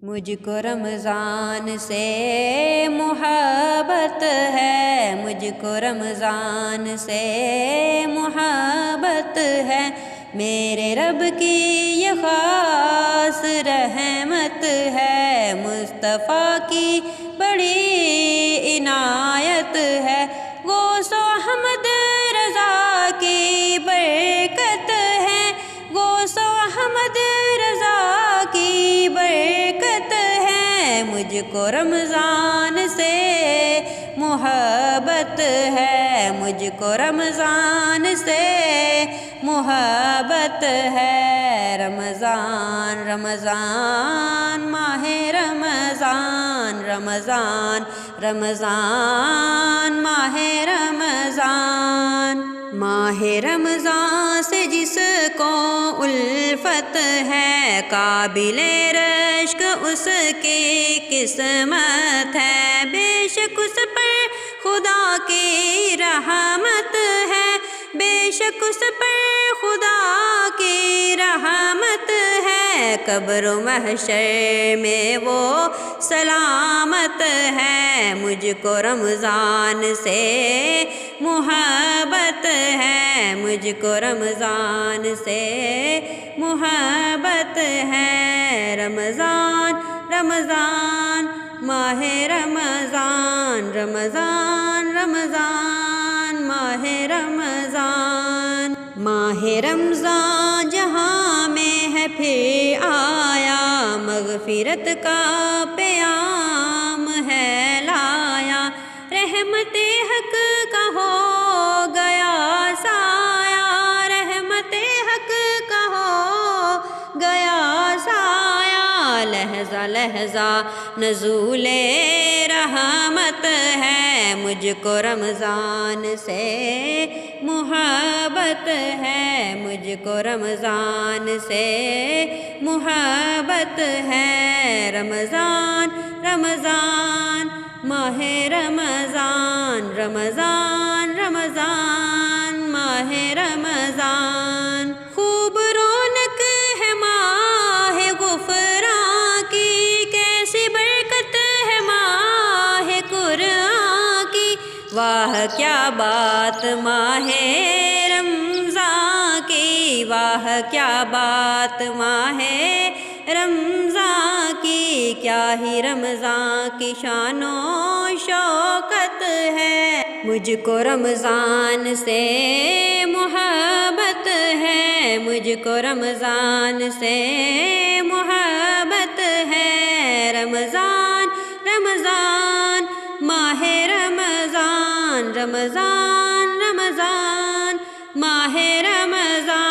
مجھ کو رمضان سے محبت ہے، مجھ کو رمضان سے محبت ہے، میرے رب کی یہ خاص رحمت ہے، مصطفیٰ کی بڑی عنایت ہے، غوث و احمد رضا کی برکت ہے، غوث و احمد رضا کی برکت ہے، مجھ کو رمضان سے محبت ہے، مجھ کو رمضان سے محبت ہے، رمضان رمضان ماہ رمضان، رمضان رمضان ماہ رمضان، ماہ رمضان سے جس کو الفت ہے، قابل رشک اس کی قسمت ہے، بے شک اس پر خدا کی رحمت ہے، بے شک اس پر خدا کی رحمت ہے، قبر و محشر میں وہ سلامت ہے، مجھ کو رمضان سے محبت ہے، مجھ کو رمضان سے محبت ہے، رمضان رمضان ماہ رمضان، رمضان رمضان ماہ رمضان، ماہ رمضان جہاں میں ہے پھر آیا، مغفرت کا پیام ہے لایا، رحمت حق کا ہو گیا سایہ، رحمت حق کا ہو گیا سایہ، لحظہ لحظہ نزول رحمت ہے، مجھ کو رمضان سے محبت ہے، مجھ کو رمضان سے محبت ہے، رمضان رمضان ماہ رمضان، رمضان رمضان ماہ رمضان، خوب رونق ہے ماہ غفران کی، کیسی برکت ہے ماہ قرآن کی، واہ کیا بات ماہ رمضان کی، واہ کیا بات ماہ رمضان کی، کیا ہی رمضان کی شان و شوکت ہے، مجھ کو رمضان سے محبت ہے، مجھ کو رمضان سے محبت ہے، رمضان رمضان ماہ رمضان، رمضان رمضان ماہ رمضان۔